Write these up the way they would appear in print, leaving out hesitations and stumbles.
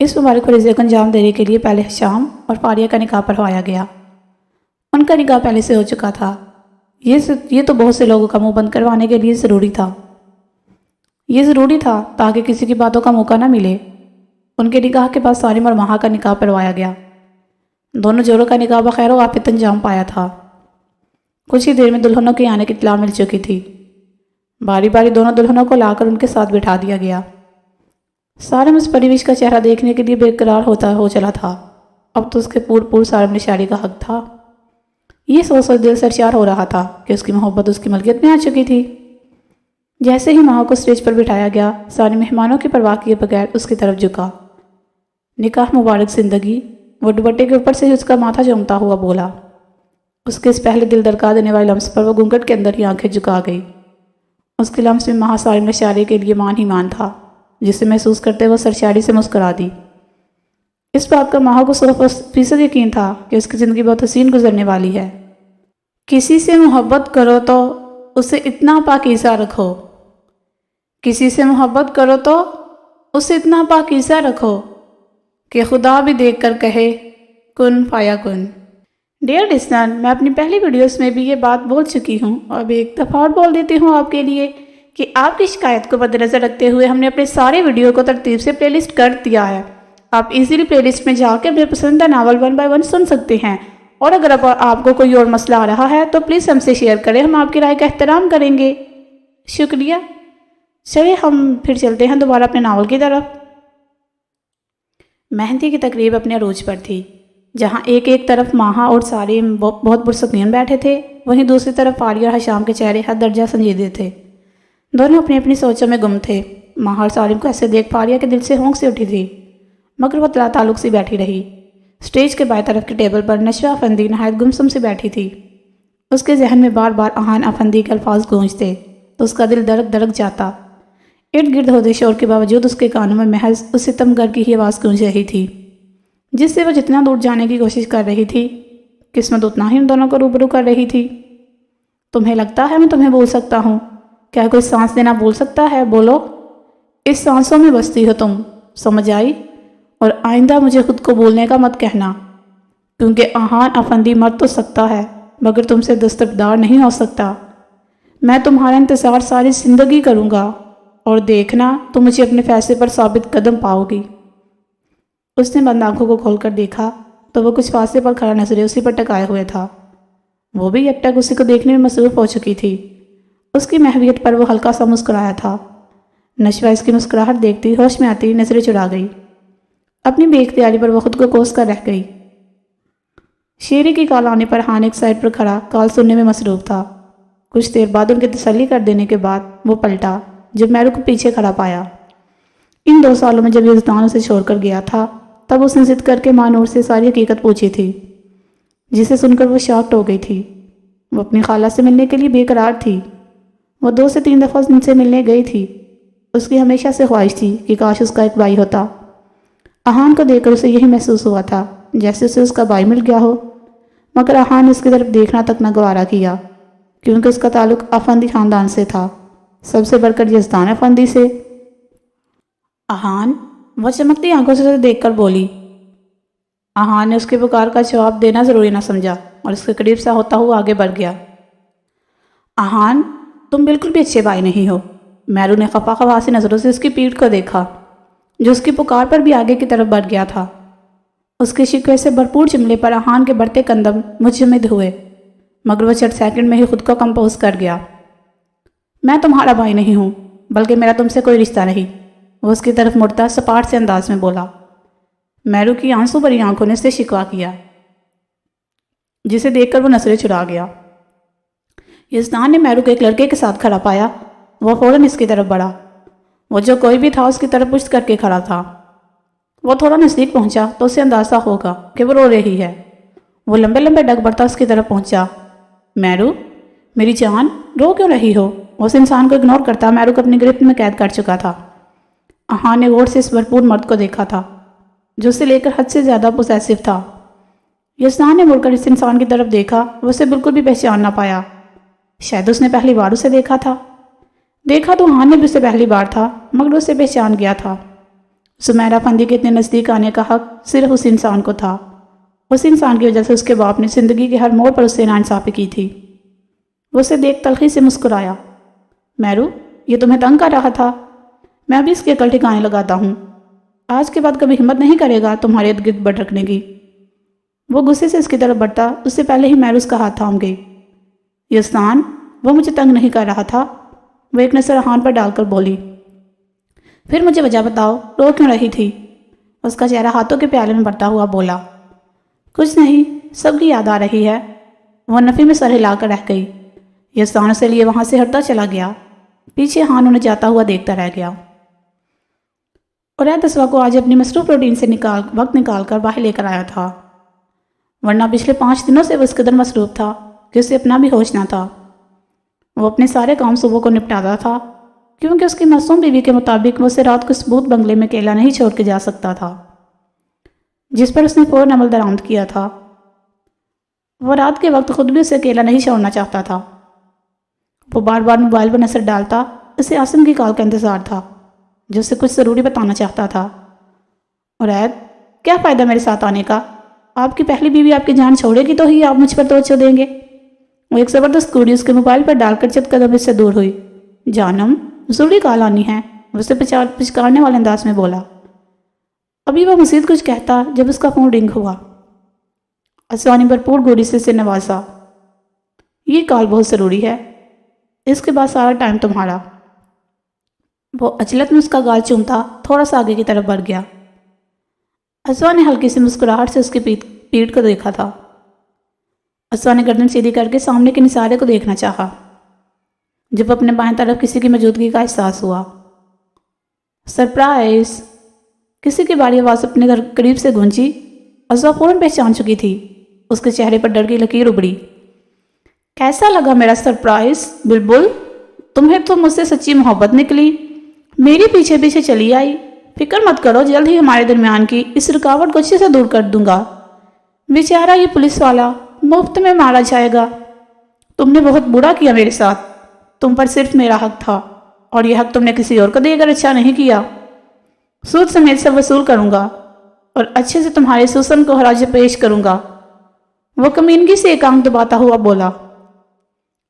اس مبارک فریضے کو انجام دینے کے لیے پہلے شام اور فاریہ کا نکاح پڑھوایا گیا۔ ان کا نکاح پہلے سے ہو چکا تھا۔ یہ تو بہت سے لوگوں کا منہ بند کروانے کے لیے ضروری تھا۔ یہ ضروری تھا تاکہ کسی کی باتوں کا موقع نہ ملے۔ ان کے نکاح کے بعد سالم اور مہا کا نکاح پڑھوایا گیا۔ دونوں جوڑوں کا نکاح بخیر و عافیت انجام پایا تھا۔ کچھ ہی دیر میں دلہنوں کے آنے کی اطلاع مل چکی تھی۔ باری باری دونوں دلہنوں کو لا کر ان کے ساتھ بٹھا دیا گیا۔ سالم اس پریوش کا چہرہ دیکھنے کے لیے بے قرار ہو چلا تھا۔ اب تو اس کے پور سالم نشاری کا حق تھا۔ یہ سوچ دل سرشار ہو رہا تھا کہ اس کی محبت اس کی ملکیت میں آ چکی تھی۔ جیسے ہی ماں کو اسٹیج پر بٹھایا گیا، سارے مہمانوں کی پرواہ کیے بغیر اس کی طرف جھکا۔ نکاح مبارک زندگی، وہ دوپٹے کے اوپر سے اس کا ماتھا چومتا ہوا بولا۔ اس کے اس پہلے دل دھڑکا دینے والے لمس پر وہ گھونگھٹ کے اندر ہی آنکھیں جھکا گئی۔ اس کے لمس میں مہا سالم نشاری کے لیے مان ہی مان تھا، جسے محسوس کرتے وہ سرشاری سے مسکرا دی۔ اس بات کا ماہا کو 100% یقین تھا کہ اس کی زندگی بہت حسین گزرنے والی ہے۔ کسی سے محبت کرو تو اسے اتنا پاکیزہ رکھو، کسی سے محبت کرو تو اسے اتنا پاکیزہ رکھو کہ خدا بھی دیکھ کر کہے کن فایا کن۔ ڈیئر لسنر، میں اپنی پہلی ویڈیوز میں بھی یہ بات بول چکی ہوں، اور اب ایک دفعہ اور بول دیتی ہوں آپ کے لیے کہ آپ کی شکایت کو مد نظر رکھتے ہوئے ہم نے اپنے سارے ویڈیو کو ترتیب سے پلے لسٹ کر دیا ہے۔ آپ ایزیلی پلے لسٹ میں جا کے اپنے پسندیدہ ناول 1 by 1 سن سکتے ہیں، اور اگر آپ کو کوئی اور مسئلہ آ رہا ہے تو پلیز ہم سے شیئر کریں، ہم آپ کی رائے کا احترام کریں گے۔ شکریہ۔ چلیے ہم پھر چلتے ہیں دوبارہ اپنے ناول کی طرف۔ مہندی کی تقریب اپنے عروج پر تھی۔ جہاں ایک طرف ماہا اور سالم بہت پرسکون بیٹھے تھے، وہیں دوسری طرف فاریہ اور حشام کے چہرے حد درجہ سنجیدے تھے۔ دونوں اپنی اپنی سوچوں میں گم تھے۔ ماہا اور سالم کو ایسے دیکھ فاریہ کے دل سے ہونک سے اٹھی تھی، مگر وہ تعلق سے بیٹھی رہی۔ اسٹیج کے بائیں طرف کے ٹیبل پر نشوہ افندی نہایت گمسم سے بیٹھی تھی۔ اس کے ذہن میں بار بار احان افندی کے الفاظ گونجتے تو اس کا دل دھڑک جاتا۔ ارد گرد ہوتے شور کے باوجود اس کے کانوں میں محض اس ستمگر کی ہی آواز گونج رہی تھی، جس سے وہ جتنا دور جانے کی کوشش کر رہی تھی، قسمت اتنا ہی ان دونوں کو روبرو کر رہی تھی۔ تمہیں لگتا ہے میں تمہیں بول سکتا ہوں؟ کیا کوئی سانس دینا بول سکتا ہے؟ بولو، اس سانسوں میں بستی ہو تم، سمجھ آئی؟ اور آئندہ مجھے خود کو بولنے کا مت کہنا، کیونکہ احان افندی مر تو سکتا ہے مگر تم سے دستبردار نہیں ہو سکتا۔ میں تمہارا انتظار ساری زندگی کروں گا، اور دیکھنا تم مجھے اپنے فیصلے پر ثابت قدم پاؤ گی۔ اس نے بند آنکھوں کو کھول کر دیکھا تو وہ کچھ فاصلے پر کھڑا نظریں اسی پر ٹکائے ہوئے تھا۔ وہ بھی اب تک اسی کو دیکھنے میں مصروف ہو چکی تھی۔ اس کی محویت پر وہ ہلکا سا مسکرایا تھا۔ نشوہ اس کی مسکراہٹ دیکھتی ہوش میں آتی نظریں چڑھا گئی۔ اپنی بے اختیاری پر وہ خود کو کوس کر رہ گئی۔ شیری کی کال آنے پر ہان ایک سائڈ پر کھڑا کال سننے میں مصروف تھا۔ کچھ دیر بعد ان کے تسلی کر دینے کے بعد وہ پلٹا، جب میرو کو پیچھے کھڑا پایا۔ ان 2 سالوں میں جب یزدان اسے چھوڑ کر گیا تھا، تب اس نے ضد کر کے ماں نور سے ساری حقیقت پوچھی تھی، جسے سن کر وہ شاکڈ ہو گئی تھی۔ وہ اپنی خالہ سے ملنے کے لیے بے قرار تھی۔ وہ 2 سے 3 دفعہ ان سے ملنے گئی تھی۔ اس کی ہمیشہ سے خواہش تھی کہ کاش اس کا ایک بھائی ہوتا۔ احان کو دیکھ کر اسے یہی محسوس ہوا تھا جیسے اسے اس کا بھائی مل گیا ہو، مگر احان نے اس کی طرف دیکھنا تک نہ گوارا کیا، کیونکہ اس کا تعلق افندی خاندان سے تھا، سب سے بڑھ کر یزدان افندی سے۔ احان، وہ چمکتی آنکھوں سے اسے دیکھ کر بولی۔ احان نے اس کے پکار کا جواب دینا ضروری نہ سمجھا اور اس کے قریب سے ہوتا ہوا آگے بڑھ گیا۔ احان، تم بالکل بھی اچھے بھائی نہیں ہو۔ میرو نے خفا خواسی نظروں سے اس کی پیٹھ کو دیکھا، جو اس کی پکار پر بھی آگے کی طرف بڑھ گیا تھا۔ اس کے شکوے سے بھرپور جملے پر احان کے بڑھتے قدم مجمد ہوئے، مگر وہ چند سیکنڈ میں ہی خود کو کمپوز کر گیا۔ میں تمہارا بھائی نہیں ہوں، بلکہ میرا تم سے کوئی رشتہ نہیں، وہ اس کی طرف مڑتا سپاٹ سے انداز میں بولا۔ میرو کی آنسو بھری آنکھوں نے اسے شکوا کیا، جسے دیکھ کر وہ نظریں چرا گیا۔ یزدان نے میرو کو ایک لڑکے کے ساتھ کھڑا پایا۔ وہ فوراً اس کی طرف بڑھا۔ وہ جو کوئی بھی تھا اس کی طرف پشت کر کے کھڑا تھا۔ وہ تھوڑا نزدیک پہنچا تو اسے اندازہ ہوگا کہ وہ رو رہی ہے۔ وہ لمبے لمبے ڈگ بڑھتا اس کی طرف پہنچا۔ میرو، میری جان، رو کیوں رہی ہو؟ وہ اس انسان کو اگنور کرتا میرو کو اپنی گرفت میں قید کر چکا تھا۔ احان نے غور سے اس بھرپور مرد کو دیکھا تھا، جو اسے لے کر حد سے زیادہ پوسیسو تھا۔ یزدان نے مڑ کر اس انسان کی طرف دیکھا، وہ اسے بالکل بھی پہچان نہ پایا۔ شاید اس نے پہلی بار اسے دیکھا تھا۔ دیکھا تو احان نے بھی اسے پہلی بار تھا، مگر اسے پہچان گیا تھا۔ سمیرہ فندی کے اتنے نزدیک آنے کا حق صرف اس انسان کو تھا۔ اس انسان کی وجہ سے اس کے باپ نے زندگی کے ہر موڑ پر اس سے ناانصافی کی تھی۔ وہ اسے دیکھ تلخی سے مسکرایا۔ میرو، یہ تمہیں تنگ کر رہا تھا؟ میں ابھی اس کی عقل ٹھکانے لگاتا ہوں۔ آج کے بعد کبھی ہمت نہیں کرے گا تمہارے ارد گرد بھٹکنے کی۔ وہ غصے سے اس کی طرف بڑھتا اس سے پہلے ہی میرو اس کا ہاتھ تھام گئی۔ یسان، وہ مجھے تنگ نہیں کر رہا تھا، وہ ایک نظر ہان پر ڈال کر بولی۔ پھر مجھے وجہ بتاؤ، رو کیوں رہی تھی؟ اس کا چہرہ ہاتھوں کے پیالے میں بھرتا ہوا بولا۔ کچھ نہیں، سب کی یاد آ رہی ہے۔ وہ نفی میں سر ہلا کر رہ گئی۔ یسان اسے لیے وہاں سے ہٹتا چلا گیا۔ پیچھے ہان انہیں جاتا ہوا دیکھتا رہ گیا۔ اور اسوا کو آج اپنی مصروف روٹین سے وقت نکال کر باہر لے کر آیا تھا، ورنہ پچھلے 5 دنوں سے وہ اس قدر مصروف تھا کہ اسے اپنا بھی ہوش نہ تھا۔ وہ اپنے سارے کام صبح کو نپٹاتا تھا، کیونکہ اس کی معصوم بیوی کے مطابق وہ اسے رات کو اس بھوت بنگلے میں اکیلا نہیں چھوڑ کے جا سکتا تھا جس پر اس نے فوراً عمل درآمد کیا تھا۔ وہ رات کے وقت خود بھی اسے اکیلا نہیں چھوڑنا چاہتا تھا۔ وہ بار بار موبائل پر نظر ڈالتا، اسے عاصم کی کال کا انتظار تھا جو اسے کچھ ضروری بتانا چاہتا تھا۔ اور کیا فائدہ میرے ساتھ آنے کا؟ آپ کی پہلی بیوی آپ کی جان چھوڑے گی تو ہی آپ مجھ پر توجہ دیں گے۔ وہ ایک زبردست گوڑی اس کے موبائل پر ڈال کر چند قدم اس سے دور ہوئی۔ جانم، ضروری کال آنی ہے، وہ اسے پچکارنے والے انداز میں بولا۔ ابھی وہ مزید کچھ کہتا جب اس کا فون رنگ ہوا۔ اسوا نے بھرپور گوڑی سے اسے نوازا۔ یہ کال بہت ضروری ہے، اس کے بعد سارا ٹائم تمہارا۔ وہ عجلت میں اس کا گال چومتا تھوڑا سا آگے کی طرف بڑھ گیا۔ اسوا نے ہلکی سی مسکراہٹ سے اس کی پیٹھ کو دیکھا تھا۔ اسوا نے گردن سیدھی کر کے سامنے کے نثارے کو دیکھنا چاہا جب اپنے بائیں طرف کسی کی موجودگی کا احساس ہوا۔ سرپرائز! کسی کی باری آواز اپنے قریب سے گونجی۔ اسوا فوراً پہچان چکی تھی۔ اس کے چہرے پر ڈر کی لکیر ابھری۔ کیسا لگا میرا سرپرائز بلبل؟ تمہیں تو مجھ سے سچی محبت نکلی، میری پیچھے پیچھے چلی آئی۔ فکر مت کرو، جلد ہی ہمارے درمیان کی اس رکاوٹ کو اچھے سے دور کر دوں گا۔ بیچارہ یہ پولیس والا مفت میں مارا جائے گا۔ تم نے بہت برا کیا میرے ساتھ، تم پر صرف میرا حق تھا اور یہ حق تم نے کسی اور کو دے کر اچھا نہیں کیا۔ سود سمیت سے وصول کروں گا اور اچھے سے تمہارے سوسن کو خراج پیش کروں گا۔ وہ کمینگی سے ایک آنکھ دباتا ہوا بولا۔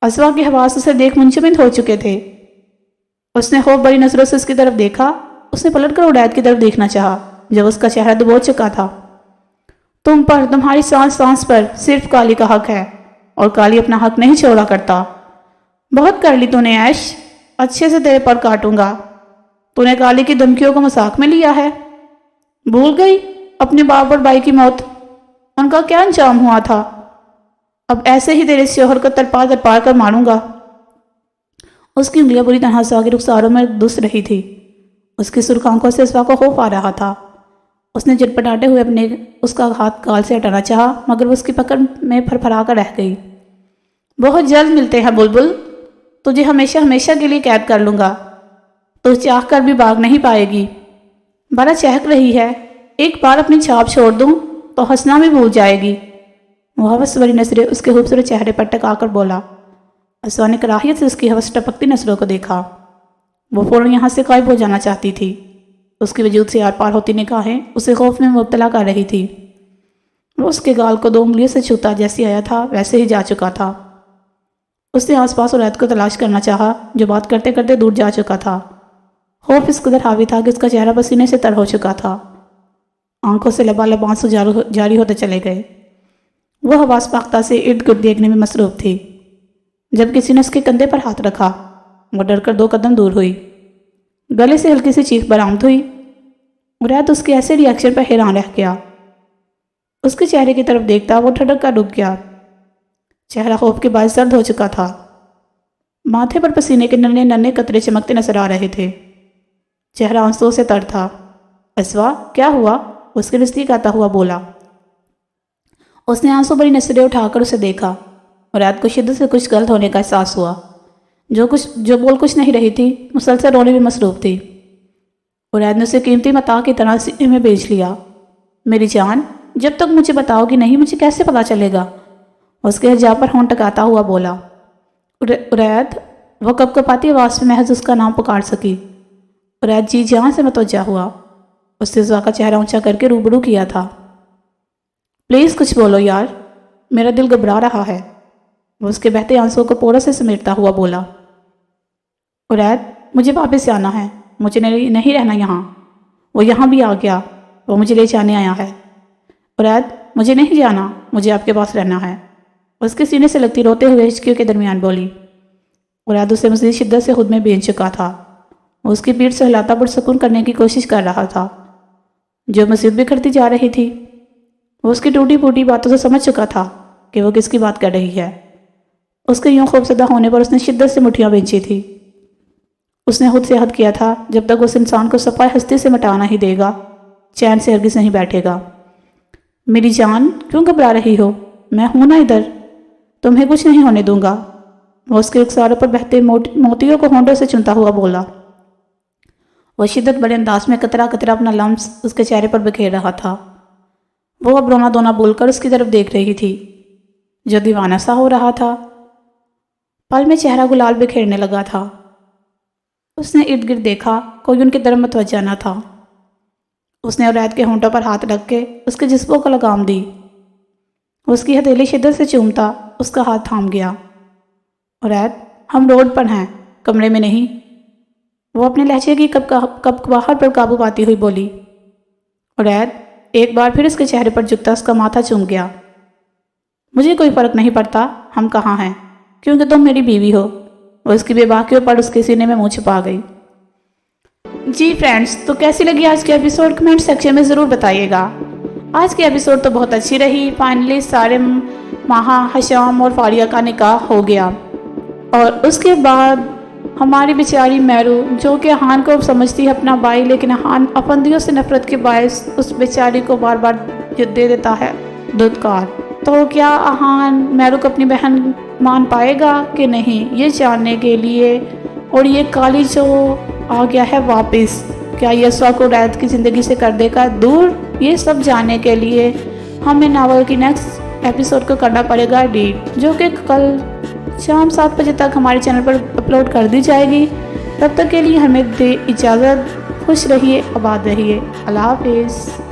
اسوا کے حواس اسے دیکھ منجمد ہو چکے تھے۔ اس نے خوف بری نظروں سے اس کی طرف دیکھا۔ اس نے پلٹ کر عڈید کی طرف دیکھنا چاہا جب اس کا چہرہ دبو چکا تھا۔ تم پر، تمہاری سانس سانس پر صرف کالی کا حق ہے اور کالی اپنا حق نہیں چھوڑا کرتا۔ بہت کر لی تو نے عیش، اچھے سے تیرے پر کاٹوں گا۔ تو نے کالی کی دھمکیوں کو مذاق میں لیا ہے؟ بھول گئی اپنے باپ اور بھائی کی موت؟ ان کا کیا انجام ہوا تھا؟ اب ایسے ہی تیرے شوہر کو تڑپا تڑپا کر ماروں گا۔ اس کی انگلیاں بری طرح سے آگے رخساروں میں دس رہی تھی۔ اس کی سرخ آنکھوں سے اسوا کو خوف آ رہا تھا۔ اس نے جٹپٹاتے ہوئے اس کا ہاتھ گال سے ہٹانا چاہا مگر وہ اس کی پکڑ میں پھرپھرا کر رہ گئی۔ بہت جلد ملتے ہیں بلبل، تجھے ہمیشہ ہمیشہ کے لیے قید کر لوں گا، تو چاہ کر بھی بھاگ نہیں پائے گی۔ بڑا چہک رہی ہے، ایک بار اپنی چھاپ چھوڑ دوں تو ہنسنا بھی بھول جائے گی۔ وہ ہوس بھری نظریں اس کے خوبصورت چہرے پر ٹکا کر بولا۔ اسوا نے کراہیت سے اس کی ہوس ٹپکتی نظروں کو دیکھا۔ وہ فوراً یہاں سے غائب ہو جانا چاہتی تھی۔ اس کی وجود سے آر پار ہوتی نگاہیں اسے خوف میں مبتلا کر رہی تھی۔ وہ اس کے گال کو 2 انگلیوں سے چھوتا جیسے آیا تھا ویسے ہی جا چکا تھا۔ اس نے آس پاس عڈید کو تلاش کرنا چاہا جو بات کرتے کرتے دور جا چکا تھا۔ خوف اس قدر حاوی تھا کہ اس کا چہرہ پسینے سے تر ہو چکا تھا۔ آنکھوں سے لبالب آنسو جاری ہوتے چلے گئے۔ وہ حواس پاختہ سے ارد گرد دیکھنے میں مصروف تھی۔ جب کسی نے اس کے کندھے پر ہاتھ رکھا، وہ ڈر کر 2 قدم دور ہوئی۔ گلے سے ہلکی سی چیخ برآمد ہوئی۔ عڈید اس کے ایسے ری ایکشن پر حیران رہ گیا۔ اس کے چہرے کی طرف دیکھتا وہ ٹھڑک کر رک گیا۔ چہرہ خوف کے باعث زرد ہو چکا تھا۔ ماتھے پر پسینے کے ننھے ننھے قطرے چمکتے نظر آ رہے تھے۔ چہرہ آنسوں سے تر تھا۔ اسوا، کیا ہوا؟ اس کے نزدیک آتا ہوا بولا۔ اس نے آنسو بھری نظریں اٹھا کر اسے دیکھا۔ عڈید کو شدت سے کچھ غلط ہونے کا احساس ہوا۔ جو بول کچھ نہیں رہی تھی، مسلسل رونے میں مصروف تھی۔ عڈید نے اسے قیمتی متاع کی طرح سینے میں بیچ لیا۔ میری جان، جب تک مجھے بتاؤ گی نہیں مجھے کیسے پتا چلے گا؟ اس کے حجاب پر ہونٹ ٹکاتا ہوا بولا۔ عڈید، وہ کپ کپاتی آواز میں محض اس کا نام پکار سکی۔ عڈید جی جہاں سے متوجہ ہوا۔ اس نے زا کا چہرہ اونچا کر کے روبرو کیا تھا۔ پلیز کچھ بولو یار، میرا دل گھبرا رہا ہے، وہ اس کے بہتے آنسوں کو پورا سے سمیٹتا ہوا بولا۔ عرید، مجھے واپس جانا ہے، مجھے نہیں رہنا یہاں۔ وہ یہاں بھی آ گیا، وہ مجھے لے جانے آیا ہے۔ عرید، مجھے نہیں جانا، مجھے آپ کے پاس رہنا ہے، اس کے سینے سے لگتی روتے ہوئے ہچکیوں کے درمیان بولی۔ عرید اسے مزید شدت سے خود میں بھیج چکا تھا، وہ اس کی پیٹھ سے ہلاتا پرسکون کرنے کی کوشش کر رہا تھا جو مزید بکھرتی جا رہی تھی۔ وہ اس کی ٹوٹی پھوٹی باتوں سے سمجھ چکا تھا کہ وہ کس کی بات کر رہی ہے۔ اس کے یوں خوفزدہ ہونے پر اس نے شدت سے مٹھیاں بھینچی تھی۔ اس نے خود سے عہد کیا تھا جب تک اس انسان کو صفائے ہستی سے مٹا نہیں دے گا چین سے ہرگز نہیں بیٹھے گا۔ میری جان، کیوں گھبرا رہی ہو؟ میں ہوں نا ادھر، تمہیں کچھ نہیں ہونے دوں گا، وہ اس کے رخساروں پر بہتے موتیوں کو ہونٹوں سے چنتا ہوا بولا۔ وہ شدت بڑے انداز میں قطرہ قطرہ اپنا لمس اس کے چہرے پر بکھیر رہا تھا۔ وہ اب رونا دونا بول کر اس کی طرف دیکھ رہی تھی جو دیوانہ سا ہو رہا تھا۔ پل میں چہرہ گلال بکھیرنے لگا تھا۔ اس نے ارد گرد دیکھا، کوئی ان کی طرف متوجہ نہ تھا۔ اس نے عرید کے ہونٹوں پر ہاتھ رکھ کے اس کے جسموں کو لگام دی۔ اس کی ہتھیلی شدت سے چومتا اس کا ہاتھ تھام گیا۔ عرید، ہم روڈ پر ہیں، کمرے میں نہیں، وہ اپنے لہجے کی کپکپاہٹ پر قابو پاتی ہوئی بولی۔ عرید ایک بار پھر اس کے چہرے پر جھکتا اس کا ماتھا چوم گیا۔ مجھے کوئی فرق نہیں پڑتا ہم کہاں ہیں، کیونکہ تم میری بیوی ہو، وہ اس کی بے باکیوں پر اس کے سینے میں منہ چھپا گئی۔ جی فرینڈز، تو کیسی لگی آج کے ایپیسوڈ؟ کمنٹ سیکشن میں ضرور بتائیے گا۔ آج کی ایپیسوڈ تو بہت اچھی رہی۔ فائنلی سارم، ماہا، حشام اور فاریہ کا نکاح ہو گیا، اور اس کے بعد ہماری بیچاری میرو، جو کہ احان کو سمجھتی ہے اپنا بھائی، لیکن احان افندیوں سے نفرت کے باعث اس بیچاری کو بار بار دے دیتا ہے دھتکار۔ تو کیا احان میرو کو اپنی بہن مان پائے گا کہ نہیں، یہ جاننے کے لیے، اور یہ کالی جو آ گیا ہے واپس، کیا یسوع کو عرید کی زندگی سے کر دے گا دور؟ یہ سب جاننے کے لیے ہمیں ناول کی نیکسٹ ایپیسوڈ کو کرنا پڑے گا ایڈٹ، جو کہ کل شام 7 بجے تک ہمارے چینل پر اپلوڈ کر دی جائے گی۔ تب تک کے لیے ہمیں دے اجازت، خوش رہیے، آباد رہیے، اللہ حافظ۔